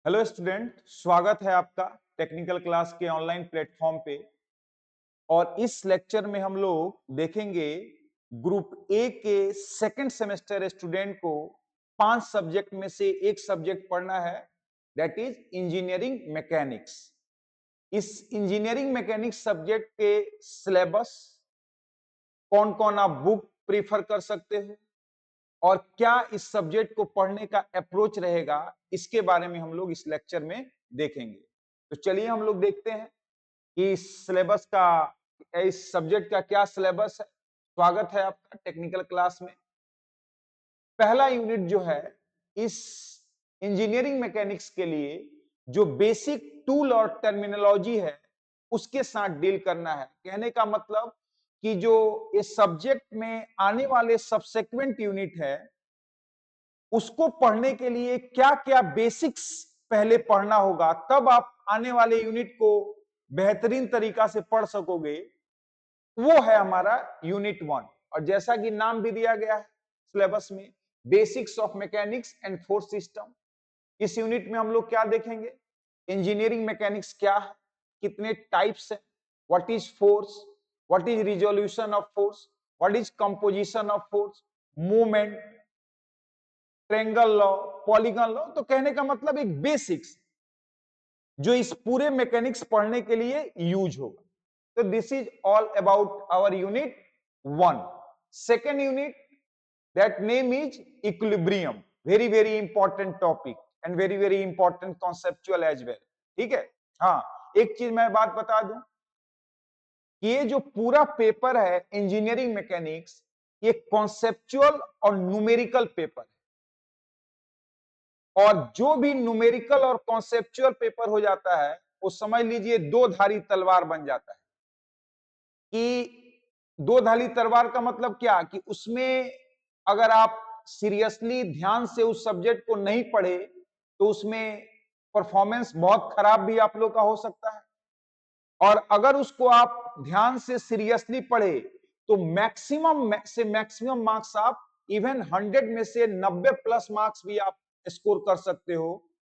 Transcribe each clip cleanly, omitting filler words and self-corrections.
Hello student, स्वागत है आपका टेक्निकल क्लास के ऑनलाइन प्लेटफॉर्म पे। और इस लेक्चर में हम लोग देखेंगे ग्रुप ए के सेकंड सेमेस्टर स्टूडेंट को 5 सब्जेक्ट में से एक सब्जेक्ट पढ़ना है, दैट इज इंजीनियरिंग मैकेनिक्स। इस इंजीनियरिंग मैकेनिक्स सब्जेक्ट के सिलेबस, कौन कौन आप बुक प्रीफर कर सकते हो और क्या इस सब्जेक्ट को पढ़ने का अप्रोच रहेगा, इसके बारे में हम लोग इस लेक्चर में देखेंगे। तो चलिए हम लोग देखते हैं कि सिलेबस का, इस सब्जेक्ट का क्या सिलेबस है। स्वागत है आपका टेक्निकल क्लास में। पहला यूनिट जो है इस इंजीनियरिंग मैकेनिक्स के लिए, जो बेसिक टूल और टर्मिनोलॉजी है उसके साथ डील करना है। कहने का मतलब कि जो इस सब्जेक्ट में आने वाले सबसेक्वेंट यूनिट है उसको पढ़ने के लिए क्या क्या बेसिक्स पहले पढ़ना होगा, तब आप आने वाले यूनिट को बेहतरीन तरीका से पढ़ सकोगे। वो है हमारा यूनिट 1। और जैसा कि नाम भी दिया गया है सिलेबस में, basics of mechanics and force system. इस यूनिट में हम लोग क्या देखेंगे? इंजीनियरिंग मैकेनिक्स क्या है, कितने टाइप्स है, what is force, what is resolution of force, what is composition of force, movement, triangle law, polygon law. तो कहने का मतलब एक बेसिक्स जो इस पूरे मैकेनिक्स पढ़ने के लिए यूज होगा। तो this is all about our unit 1। Second unit, that name is equilibrium. Very very important topic and very very important conceptual as well. ठीक है। हाँ, एक चीज मैं बात बता दूं कि ये जो पूरा पेपर है इंजीनियरिंग मैकेनिक्स, ये कॉन्सेप्चुअल और न्यूमेरिकल पेपर है। और जो भी न्यूमेरिकल और कॉन्सेप्चुअल पेपर हो जाता है वो समझ लीजिए दो धारी तलवार बन जाता है। कि दो धारी तलवार का मतलब क्या कि उसमें अगर आप सीरियसली ध्यान से उस सब्जेक्ट को नहीं पढ़े तो उसमें परफॉर्मेंस बहुत खराब भी आप लोग का हो सकता है। और अगर उसको आप ध्यान से सीरियसली पढ़े तो मैक्सिमम से मैक्सिमम मार्क्स आप, इवन 100 में से 90 प्लस मार्क्स भी आप स्कोर कर सकते हो।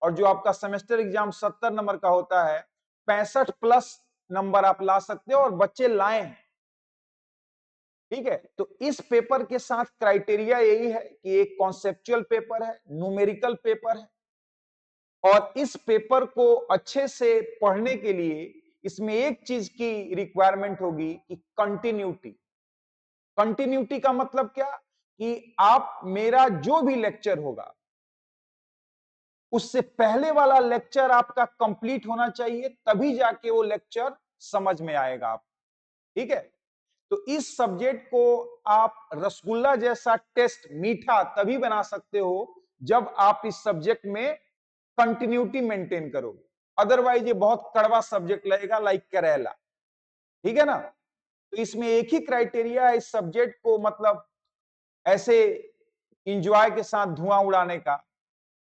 और जो आपका सेमेस्टर एग्जाम 70 नंबर का होता है, 65 प्लस नंबर आप ला सकते हो और बच्चे लाए हैं। ठीक है। तो इस पेपर के साथ क्राइटेरिया यही है कि एक कॉन्सेप्चुअल पेपर है, न्यूमेरिकल पेपर है। और इस पेपर को अच्छे से पढ़ने के लिए इसमें एक चीज की रिक्वायरमेंट होगी कि कंटिन्यूटी। कंटिन्यूटी का मतलब क्या कि आप, मेरा जो भी लेक्चर होगा उससे पहले वाला लेक्चर आपका कंप्लीट होना चाहिए, तभी जाके वो लेक्चर समझ में आएगा आप। ठीक है। तो इस सब्जेक्ट को आप रसगुल्ला जैसा टेस्ट मीठा तभी बना सकते हो जब आप इस सब्जेक्ट में कंटिन्यूटी मेंटेन करोगे। अदरवाइज ये बहुत कड़वा सब्जेक्ट लगेगा, लाइक करेला। ठीक है ना। तो इसमें एक ही क्राइटेरिया है इस सब्जेक्ट को, मतलब ऐसे इंजॉय के साथ धुआं उड़ाने का,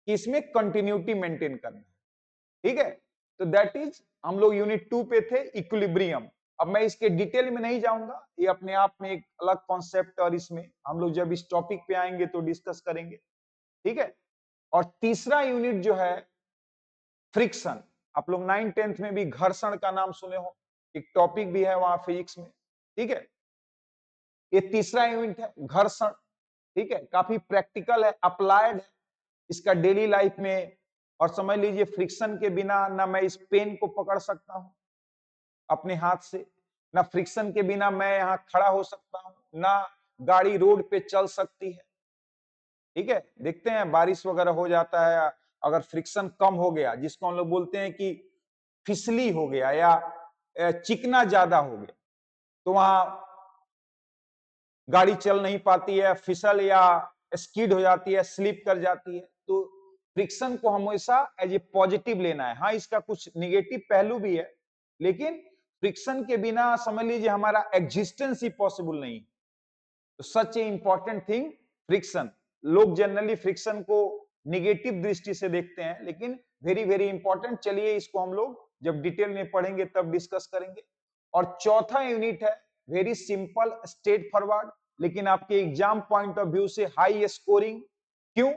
कि इसमें कंटिन्यूटी मेंटेन करना है। ठीक है। तो दैट इज, हम लोग यूनिट 2 पे थे, इक्विलिब्रियम। अब मैं इसके डिटेल में नहीं जाऊंगा, ये अपने आप में एक अलग कॉन्सेप्ट, और इसमें हम लोग जब इस टॉपिक पे आएंगे तो डिस्कस करेंगे। ठीक है। और तीसरा यूनिट जो है फ्रिक्शन। आप लोग 9th-10th में भी घर्षण का नाम सुने हो, एक टॉपिक भी है वहां फिजिक्स में। ठीक है। ये तीसरा यूनिट है घर्षण। ठीक है। काफी प्रैक्टिकल है, अप्लाइड है इसका डेली लाइफ में। और समझ लीजिए फ्रिक्शन के बिना ना मैं इस पेन को पकड़ सकता हूं अपने हाथ से, ना फ्रिक्शन के बिना मैं यहां खड़ा हो सकता हूं, ना गाड़ी रोड पे चल सकती है। ठीक है। देखते हैं बारिश वगैरह हो जाता है, अगर फ्रिक्शन कम हो गया, जिसको हम लोग बोलते हैं कि फिसली हो गया या चिकना ज्यादा हो गया, तो वहां गाड़ी चल नहीं पाती है, फिसल या स्कीड हो जाती है, स्लिप कर जाती है। तो फ्रिक्शन को हमेशा एज ए पॉजिटिव लेना है। हाँ, इसका कुछ निगेटिव पहलू भी है, लेकिन फ्रिक्शन के बिना समझ लीजिए हमारा एग्जिस्टेंस ही पॉसिबल नहीं। तो सच ए इंपॉर्टेंट थिंग फ्रिक्शन। लोग जनरली फ्रिक्शन को निगेटिव दृष्टि से देखते हैं, लेकिन वेरी वेरी इंपॉर्टेंट। चलिए इसको हम लोग जब डिटेल में पढ़ेंगे तब डिस्कस करेंगे। और चौथा यूनिट है वेरी सिंपल, स्ट्रेट फॉरवर्ड, लेकिन आपके एग्जाम पॉइंट ऑफ व्यू से हाई स्कोरिंग। क्यों?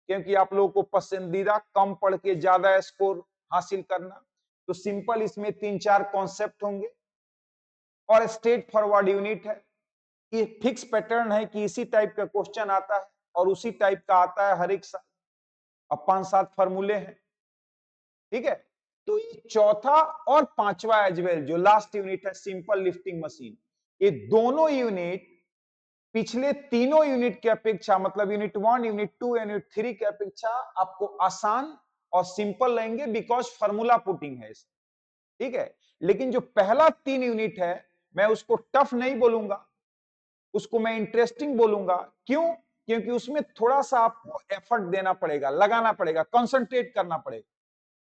क्योंकि आप लोगों को पसंदीदा कम पढ़ के ज्यादा स्कोर हासिल करना। तो सिंपल इसमें 3-4 कॉन्सेप्ट होंगे और स्ट्रेट फॉरवर्ड यूनिट है कि फिक्स पैटर्न है कि इसी टाइप का क्वेश्चन आता है और उसी टाइप का आता है हर एक साल। अब 5-7 फॉर्मूले हैं, ठीक है। तो ये चौथा और पांचवा एज वेल जो लास्ट यूनिट है सिंपल लिफ्टिंग मशीन, ये दोनों यूनिट पिछले तीनों यूनिट की अपेक्षा, मतलब यूनिट 1, यूनिट 2, यूनिट 3 की अपेक्षा आपको आसान और सिंपल रहेंगे बिकॉज फॉर्मूला पुटिंग है इसमें, ठीक है। लेकिन जो पहला 3 यूनिट है मैं उसको टफ नहीं बोलूंगा, उसको मैं इंटरेस्टिंग बोलूंगा। क्यों? क्योंकि उसमें थोड़ा सा आपको एफर्ट देना पड़ेगा, लगाना पड़ेगा, कंसंट्रेट करना पड़ेगा।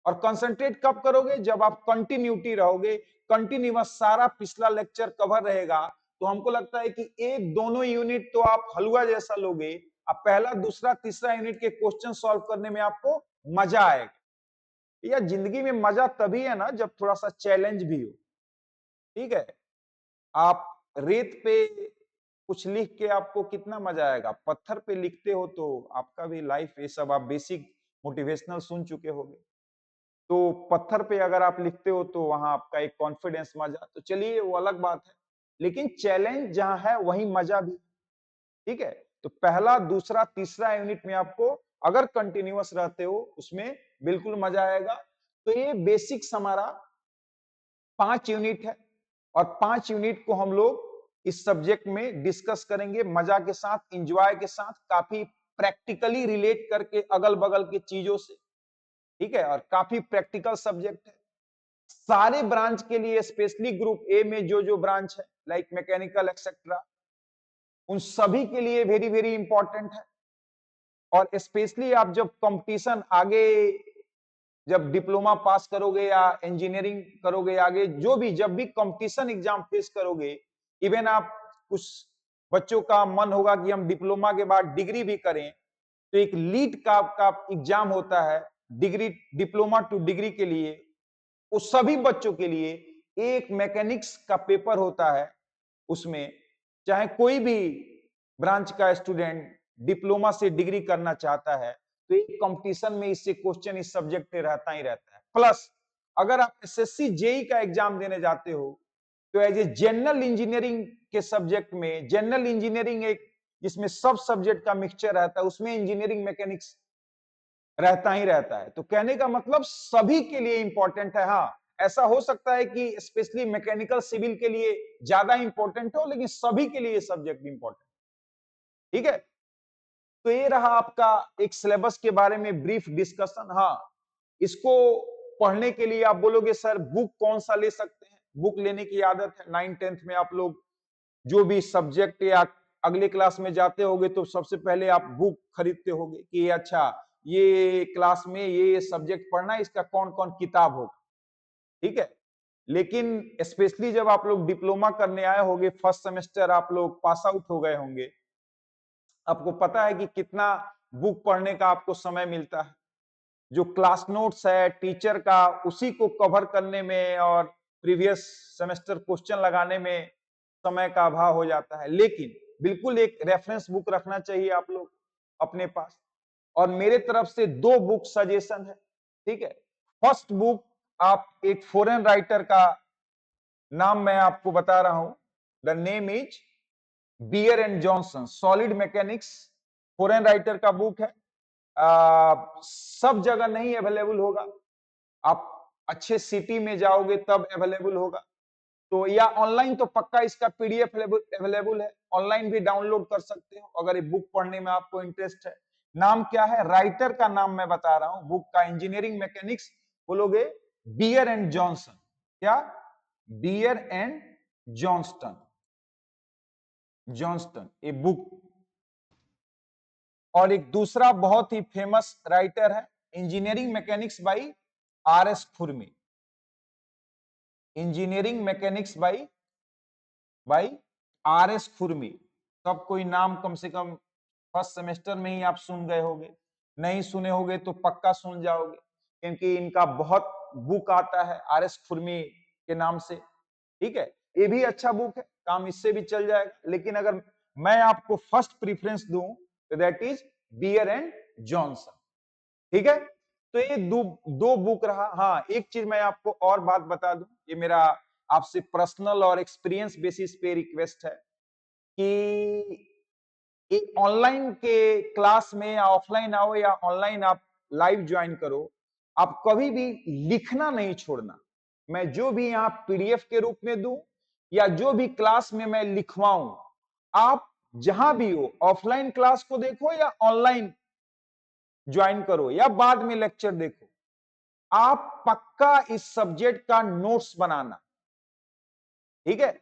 और कंसंट्रेट कब करोगे? जब आप कंटिन्यूटी रहोगे, कंटिन्यूअस सारा पिछला लेक्चर कवर रहेगा। तो हमको लगता है कि एक दोनों यूनिट तो आप हलवा जैसा लोगे, अब पहला दूसरा तीसरा यूनिट के क्वेश्चन सॉल्व करने में आपको मजा आएगा। या जिंदगी में मजा तभी है ना जब थोड़ा सा चैलेंज भी हो, ठीक है। आप रेत पे कुछ लिख के आपको कितना मजा आएगा, पत्थर पे लिखते हो तो आपका भी लाइफ, ये सब आप बेसिक मोटिवेशनल सुन चुके होंगे। तो पत्थर पे अगर आप लिखते हो तो वहां आपका एक कॉन्फिडेंस, मजा, तो चलिए वो अलग बात है। लेकिन चैलेंज जहां है वहीं मजा भी, ठीक है। तो पहला दूसरा तीसरा यूनिट में आपको अगर कंटिन्यूअस रहते हो उसमें बिल्कुल मजा आएगा। तो ये बेसिक्स हमारा 5 यूनिट है और 5 यूनिट को हम लोग इस सब्जेक्ट में डिस्कस करेंगे मजा के साथ, इंजॉय के साथ, काफी प्रैक्टिकली रिलेट करके अगल बगल की चीजों से, ठीक है। और काफी प्रैक्टिकल सब्जेक्ट है सारे ब्रांच के लिए, स्पेशली ग्रुप ए में जो ब्रांच है लाइक मैकेनिकल एक्सेट्रा, उन सभी के लिए वेरी वेरी इंपॉर्टेंट है। और स्पेशली आप जब कंपटीशन आगे, जब डिप्लोमा पास करोगे या इंजीनियरिंग करोगे, आगे जो भी जब भी कंपटीशन एग्जाम फेस करोगे, इवन आप कुछ बच्चों का मन होगा कि हम डिप्लोमा के बाद डिग्री भी करें, तो एक लीड का एग्जाम होता है डिग्री, डिप्लोमा टू डिग्री के लिए। उस सभी बच्चों के लिए एक मैकेनिक्स का पेपर होता है, उसमें चाहे कोई भी ब्रांच का स्टूडेंट डिप्लोमा से डिग्री करना चाहता है तो एक कंपटीशन में इससे क्वेश्चन इस सब्जेक्ट पे रहता ही रहता है। प्लस अगर आप एसएससी जेई का एग्जाम देने जाते हो तो एज ए जनरल इंजीनियरिंग के सब्जेक्ट में, जनरल इंजीनियरिंग एक जिसमें सब सब्जेक्ट का मिक्सचर रहता है, उसमें इंजीनियरिंग मैकेनिक्स रहता ही रहता है। तो कहने का मतलब सभी के लिए इंपॉर्टेंट है। हाँ, ऐसा हो सकता है कि स्पेशली मैकेनिकल सिविल के लिए ज्यादा इंपॉर्टेंट हो, लेकिन सभी के लिए सब्जेक्ट इंपॉर्टेंट, ठीक है। तो ये रहा आपका एक सिलेबस के बारे में ब्रीफ डिस्कशन। हाँ, इसको पढ़ने के लिए आप बोलोगे सर बुक कौन सा ले सकते हैं? बुक लेने की आदत है 9th-10th में आप लोग जो भी सब्जेक्ट या अगले क्लास में जाते होगे तो सबसे पहले आप बुक खरीदते होगे कि अच्छा ये क्लास में ये सब्जेक्ट पढ़ना है, इसका कौन कौन किताब होगा, ठीक है। लेकिन स्पेशली जब आप लोग डिप्लोमा करने आए होंगे, फर्स्ट सेमेस्टर आप लोग पास आउट हो गए होंगे, आपको पता है कि कितना बुक पढ़ने का आपको समय मिलता है। जो क्लास नोट्स है टीचर का, उसी को कवर करने में और प्रीवियस सेमेस्टर क्वेश्चन लगाने में समय का अभाव हो जाता है। लेकिन बिल्कुल एक रेफरेंस बुक रखना चाहिए आप लोग अपने पास। और मेरे तरफ से 2 बुक सजेशन है, ठीक है। फर्स्ट बुक, आप एक फॉरेन राइटर का नाम मैं आपको बता रहा हूं, the name is Beer and Johnson, solid mechanics, foreign writer का बुक है। सब जगह नहीं अवेलेबल होगा, आप अच्छे सिटी में जाओगे तब अवेलेबल होगा। तो या ऑनलाइन तो पक्का इसका पीडीएफ अवेलेबल है, ऑनलाइन भी डाउनलोड कर सकते हो अगर ये बुक पढ़ने में आपको इंटरेस्ट है। नाम क्या है? राइटर का नाम मैं बता रहा हूं बुक का, इंजीनियरिंग मैकेनिक्स, बोलोगे बियर एंड जॉनसन। क्या? बियर एंड जॉनस्टन, जॉनस्टन ये बुक। और एक दूसरा बहुत ही फेमस राइटर है इंजीनियरिंग मैकेनिक्स बाई आर.एस. खुरमी, इंजीनियरिंग मैकेनिक्स बाई आर.एस. खुरमी। सब कोई नाम कम से कम फर्स्ट सेमेस्टर में ही आप सुन गए होंगे, नहीं सुने होंगे तो पक्का सुन जाओगे क्योंकि इनका बहुत बुक आता है आर.एस. खुरमी के नाम से, ठीक है। ये भी अच्छा बुक है, काम इससे भी चल जाएगा। लेकिन अगर मैं आपको फर्स्ट प्रीफरेंस दूं तो that is Beer and Johnson. ठीक है, तो ये दो बुक रहा। हाँ, एक चीज मैं आपको और बात बता दूं, ये मेरा आपसे पर्सनल और एक्सपीरियंस बेसिस पे रिक्वेस्ट है कि ऑनलाइन के क्लास में या ऑफलाइन आओ या ऑनलाइन आप लाइव ज्वाइन करो, आप कभी भी लिखना नहीं छोड़ना। मैं जो भी यहाँ पीडीएफ के रूप में दूं या जो भी क्लास में मैं लिखवाऊं, आप जहां भी हो ऑफलाइन क्लास को देखो या ऑनलाइन ज्वाइन करो या बाद में लेक्चर देखो, आप पक्का इस सब्जेक्ट का नोट्स बनाना। ठीक है,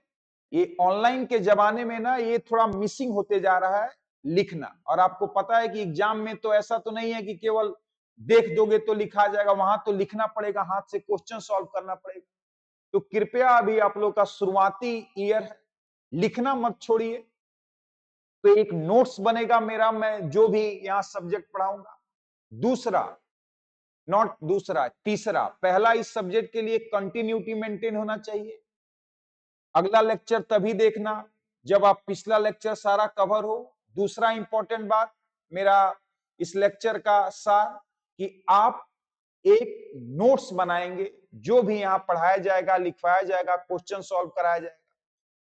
ये ऑनलाइन के जमाने में ना ये थोड़ा मिसिंग होते जा रहा है लिखना। और आपको पता है कि एग्जाम में तो ऐसा तो नहीं है कि केवल देख दोगे तो लिखा जाएगा, वहां तो लिखना पड़ेगा, हाथ से क्वेश्चन सॉल्व करना पड़ेगा। तो कृपया अभी आप लोग का शुरुआती ईयर है, लिखना मत छोड़िए। तो एक नोट्स बनेगा मेरा, मैं जो भी यहाँ सब्जेक्ट पढ़ाऊंगा। दूसरा, नॉट दूसरा, तीसरा, पहला इस सब्जेक्ट के लिए कंटिन्यूटी मेंटेन होना चाहिए। अगला लेक्चर तभी देखना जब आप पिछला लेक्चर सारा कवर हो। दूसरा इंपॉर्टेंट बात मेरा इस लेक्चर का सार कि आप एक नोट्स बनाएंगे, जो भी यहां पढ़ाया जाएगा, लिखवाया जाएगा, क्वेश्चन सॉल्व कराया जाएगा।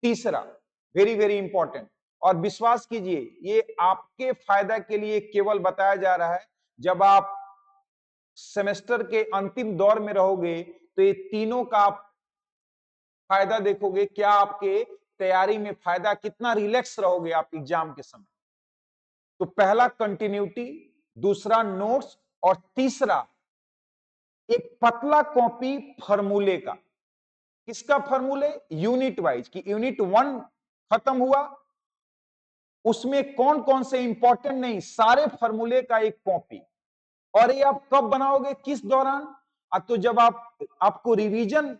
तीसरा, वेरी वेरी इंपॉर्टेंट, और विश्वास कीजिए ये आपके फायदा के लिए केवल बताया जा रहा है। जब आप सेमेस्टर के अंतिम दौर में रहोगे तो ये तीनों का आप फायदा देखोगे, क्या आपके तैयारी में फायदा, कितना रिलैक्स रहोगे आप एग्जाम के समय। तो पहला कंटिन्यूटी, दूसरा नोट्स, और तीसरा एक पतला कॉपी फॉर्मूले का। किसका फॉर्मूले? यूनिट वाइज, कि यूनिट 1 खत्म हुआ, उसमें कौन कौन से इंपॉर्टेंट नहीं, सारे फॉर्मूले का एक कॉपी। और ये आप कब बनाओगे, किस दौरान? तो जब आपको रिवीजन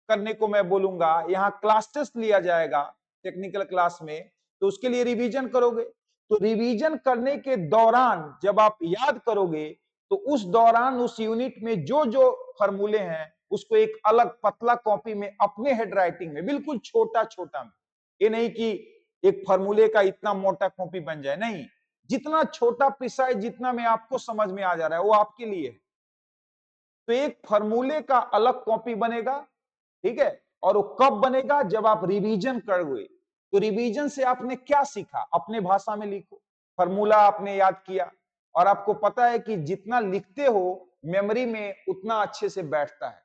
करने को मैं बोलूंगा, यहाँ क्लास टेस्ट लिया जाएगा टेक्निकल क्लास में, तो उसके लिए रिवीजन करोगे। तो रिवीजन करने के दौरान जब आप याद करोगे, तो उस दौरान उस यूनिट में जो जो फॉर्मूले हैं उसको एक अलग पतला कॉपी में अपने हेड राइटिंग में, बिल्कुल छोटा छोटा में, ये नहीं कि एक फॉर्मूले का इतना मोटा कॉपी बन जाए, नहीं, जितना छोटा प्रिसाइज, जितना में आपको समझ में आ जा रहा है वो आपके लिए है। तो एक फॉर्मूले का अलग कॉपी बनेगा, ठीक है। और वो कब बनेगा? जब आप रिवीजन करोगे। तो रिवीजन से आपने क्या सीखा, अपने भाषा में लिखो। फॉर्मूला आपने याद किया, और आपको पता है कि जितना लिखते हो मेमोरी में उतना अच्छे से बैठता है।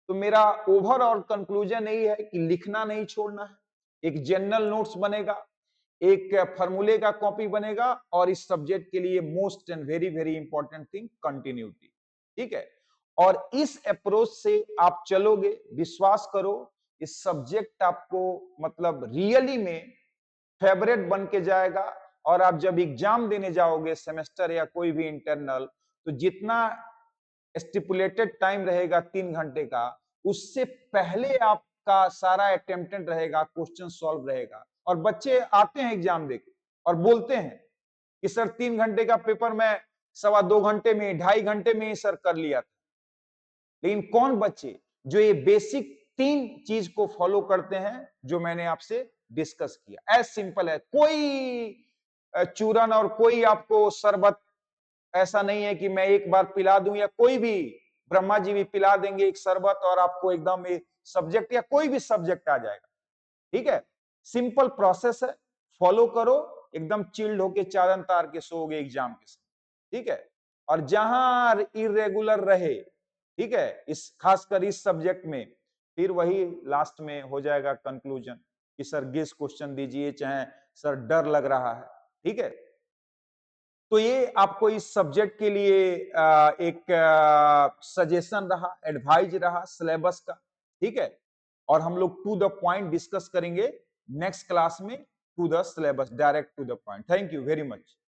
तो मेरा ओवरऑल कंक्लूजन यही है कि लिखना नहीं छोड़ना है। एक जनरल नोट्स बनेगा, एक फॉर्मूले का कॉपी बनेगा, और इस सब्जेक्ट के लिए most and very very important thing continuity. ठीक है, और इस अप्रोच से आप चलोगे, विश्वास करो इस सब्जेक्ट आपको मतलब रियली में फेवरेट बन के जाएगा। और आप जब एग्जाम देने जाओगे सेमेस्टर या कोई भी इंटरनल, तो जितना स्टिपुलेटेड टाइम रहेगा 3 घंटे का, उससे पहले आपका सारा अटेम्प्टेड रहेगा, क्वेश्चन सॉल्व रहेगा। और बच्चे आते हैं एग्जाम देके और बोलते हैं कि सर 3 घंटे का पेपर मैं 2.25 घंटे में, 2.5 घंटे में ही सर कर लिया था। लेकिन कौन बच्चे जो ये बेसिक 3 चीज को फॉलो करते हैं जो मैंने आपसे डिस्कस किया। एज सिंपल है, कोई चूरन और कोई आपको शरबत ऐसा नहीं है कि मैं एक बार पिला दूं, या कोई भी ब्रह्मा जी भी पिला देंगे एक शरबत और आपको एकदम सब्जेक्ट या कोई भी सब्जेक्ट आ जाएगा। ठीक है, सिंपल प्रोसेस है, फॉलो करो, एकदम चिल्ड होके चादर तार के सोओगे एग्जाम के समय। ठीक है, और जहां इरेगुलर रहे, ठीक है, इस खासकर इस सब्जेक्ट में, फिर वही लास्ट में हो जाएगा कंक्लूजन कि सर गेस क्वेश्चन दीजिए, चाहे सर डर लग रहा है। ठीक है, तो ये आपको इस सब्जेक्ट के लिए एक सजेशन रहा, एडवाइज रहा सिलेबस का। ठीक है, और हम लोग टू द पॉइंट डिस्कस करेंगे नेक्स्ट क्लास में, to the syllabus, direct to the point. Thank you very much.